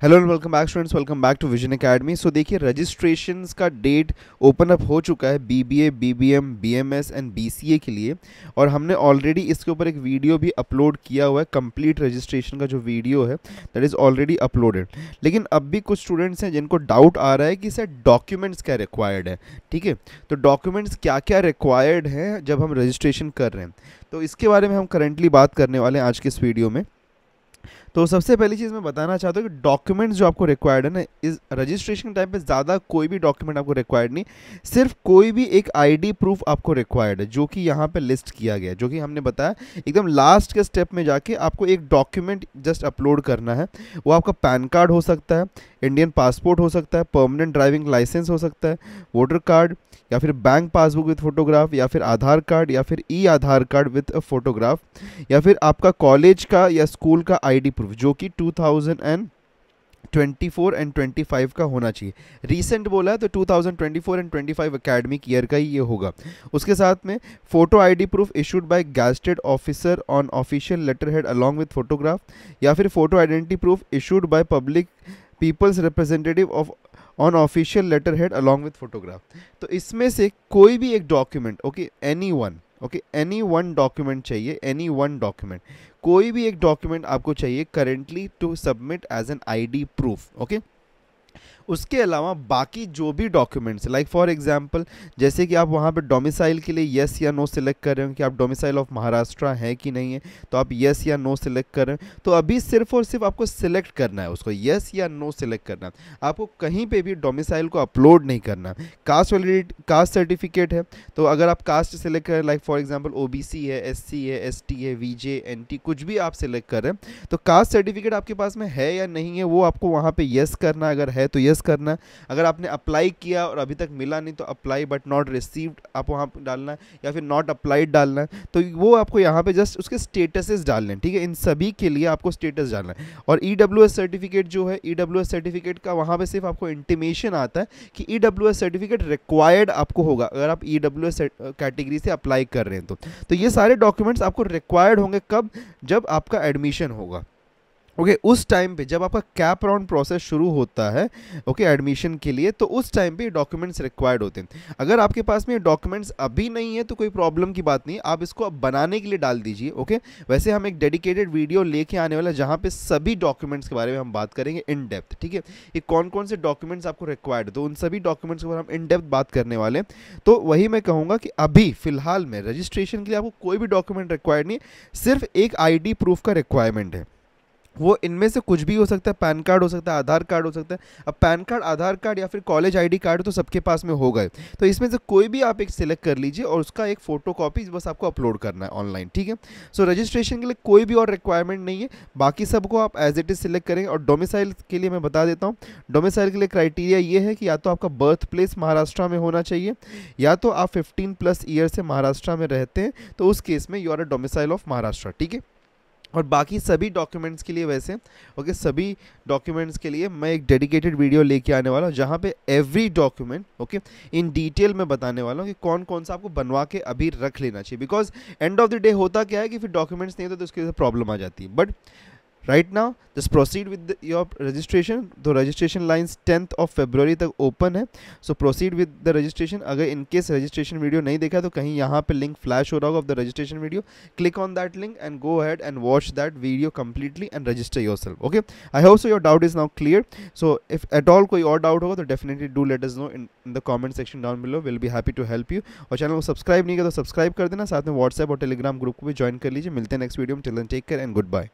Hello and welcome back students, welcome back to Vision Academy. So देखिए, registrations का date open up हो चुका है BBA, BBM, BMS and BCA के लिए। और हमने ऑलरेडी इसके ऊपर एक वीडियो भी अपलोड किया हुआ है। कंप्लीट रजिस्ट्रेशन का जो वीडियो है दैट इज़ ऑलरेडी अपलोडेड। लेकिन अब भी कुछ स्टूडेंट्स हैं जिनको डाउट आ रहा है कि सर डॉक्यूमेंट्स क्या रिक्वायर्ड है। ठीक है, तो डॉक्यूमेंट्स क्या क्या रिक्वायर्ड हैं जब हम रजिस्ट्रेशन कर रहे हैं, तो इसके बारे में हम करेंटली बात करने वाले हैं आज के इस वीडियो में। तो सबसे पहली चीज़ मैं बताना चाहता हूँ कि डॉक्यूमेंट्स जो आपको रिक्वायर्ड है ना, इस रजिस्ट्रेशन टाइम पे ज़्यादा कोई भी डॉक्यूमेंट आपको रिक्वायर्ड नहीं, सिर्फ कोई भी एक आईडी प्रूफ आपको रिक्वायर्ड है, जो कि यहाँ पे लिस्ट किया गया है, जो कि हमने बताया एकदम लास्ट के स्टेप में जाके आपको एक डॉक्यूमेंट जस्ट अपलोड करना है। वो आपका पैन कार्ड हो सकता है, इंडियन पासपोर्ट हो सकता है, परमानेंट ड्राइविंग लाइसेंस हो सकता है, वोटर कार्ड, या फिर बैंक पासबुक विद फोटोग्राफ, या फिर आधार कार्ड, या फिर ई आधार कार्ड विद अ फोटोग्राफ, या फिर आपका कॉलेज का या स्कूल का आईडी प्रूफ जो कि 2024 एंड 25 का होना चाहिए। रीसेंट बोला है तो 2024 एंड 25 एकेडमिक ईयर का ही ये होगा। उसके साथ में photo ID proof issued by gazetted officer on official letter head along with photograph, या फिर photo identity proof issued by public people's representative of on official letter head along with photograph. तो इसमें से कोई भी एक document, okay, any one document चाहिए, any one document, कोई भी एक डॉक्यूमेंट आपको चाहिए currently to submit as an ID proof. Okay, उसके अलावा बाकी जो भी डॉक्यूमेंट्स, लाइक फॉर एग्जांपल, जैसे कि आप वहाँ पे डोमिसाइल के लिए येस या नो सिलेक्ट कर रहे हो कि आप डोमिसाइल ऑफ महाराष्ट्र है कि नहीं है, तो आप येस या नो सिलेक्ट कर रहे हैं। तो अभी सिर्फ और सिर्फ आपको सिलेक्ट करना है, उसको येस या नो सिलेक्ट करना है। आपको कहीं पे भी डोमिसाइल को अपलोड नहीं करना। कास्ट वैलिडिटी, कास्ट सर्टिफिकेट है, तो अगर आप कास्ट सिलेक्ट करें, लाइक फॉर एग्जाम्पल ओबीसी है, एससी है, एसटी है, वीजे, एनटी, कुछ भी आप सिलेक्ट कर रहे हैं, तो कास्ट सर्टिफिकेट आपके पास में है या नहीं है वो आपको वहाँ पे येस करना। अगर है तो येस करना है। अगर आपने अप्लाई किया और अभी तक मिला नहीं तो अप्लाई बट नॉट रिसीव्ड आप वहाँ पर डालना है, या फिर नॉट अप्लाइड डालना है। तो वो आपको यहाँ पे जस्ट उसके स्टेटसेस डालने हैं। ठीक है, इन सभी के लिए आपको स्टेटस डालना है। और ईडब्ल्यूएस सर्टिफिकेट जो है, ईडब्ल्यूएस सर्टिफिकेट का वहाँ पे सिर्फ आपको इंटीमेशन आता है कि ईडब्ल्यूएस सर्टिफिकेट रिक्वायर्ड आपको होगा अगर आप ईडब्ल्यूएस कैटेगरी से अप्लाई कर रहे हैं। तो ये सारे डॉक्यूमेंट्स आपको रिक्वायर्ड होंगे कब? जब आपका एडमिशन होगा। ओके, उस टाइम पे जब आपका कैप राउंड प्रोसेस शुरू होता है, ओके, एडमिशन के लिए, तो उस टाइम पे डॉक्यूमेंट्स रिक्वायर्ड होते हैं। अगर आपके पास में डॉक्यूमेंट्स अभी नहीं है तो कोई प्रॉब्लम की बात नहीं, आप इसको अब बनाने के लिए डाल दीजिए। ओके, वैसे हम एक डेडिकेटेड वीडियो लेके आने वाला है जहाँ पे सभी डॉक्यूमेंट्स के बारे में हम बात करेंगे इन डेप्थ। ठीक है, ये कौन कौन से डॉक्यूमेंट्स आपको रिक्वायर्ड है, तो उन सभी डॉक्यूमेंट्स के बारे में हम इन डेप्थ बात करने वाले हैं। तो वही मैं कहूँगा कि अभी फिलहाल में रजिस्ट्रेशन के लिए आपको कोई भी डॉक्यूमेंट रिक्वायर्ड नहीं, सिर्फ एक आई प्रूफ का रिक्वायरमेंट है। वो इनमें से कुछ भी हो सकता है, पैन कार्ड हो सकता है, आधार कार्ड हो सकता है। अब पैन कार्ड, आधार कार्ड या फिर कॉलेज आईडी कार्ड तो सबके पास में होगा ही। तो इसमें से कोई भी आप एक सिलेक्ट कर लीजिए और उसका एक फ़ोटो कॉपी बस आपको अपलोड करना है ऑनलाइन। ठीक है, सो रजिस्ट्रेशन के लिए कोई भी और रिक्वायरमेंट नहीं है, बाकी सबको आप एज इट इज़ सिलेक्ट करेंगे। और डोमिसाइल के लिए मैं बता देता हूँ, डोमिसाइल के लिए क्राइटेरिया ये है कि या तो आपका बर्थ प्लेस महाराष्ट्र में होना चाहिए, या तो आप 15+ ईयर से महाराष्ट्र में रहते हैं, तो उस केस में you are a domicile of Maharashtra. ठीक है, और बाकी सभी डॉक्यूमेंट्स के लिए वैसे, ओके, सभी डॉक्यूमेंट्स के लिए मैं एक डेडिकेटेड वीडियो लेके आने वाला हूँ जहाँ पे every document, okay, in detail में बताने वाला हूँ कि कौन कौन सा आपको बनवा के अभी रख लेना चाहिए। Because end of the day होता क्या है कि फिर डॉक्यूमेंट्स नहीं होते तो उसकी वजह से प्रॉब्लम आ जाती है। But right now just proceed with your registration. तो registration lines 10th of February तक ओपन है, so proceed with the registration. अगर इन केस रजिस्ट्रेशन वीडियो नहीं देखा तो कहीं यहाँ पे लिंक फ्लैश हो रहा होगा of the registration video, click on that link and go ahead and watch that video completely and register yourself. Okay, I hope so your doubt is now clear. So if at all कोई और doubt होगा तो definitely do let us know in the comment section down below, will be happy to help you. और channel को subscribe नहीं किया तो subscribe कर देना, साथ में व्हाट्सएप और टेलीग्राम ग्रुप को भी ज्वाइन कर लीजिए। मिलते हैं नेक्स्ट वीडियो में, till then take care and good bye.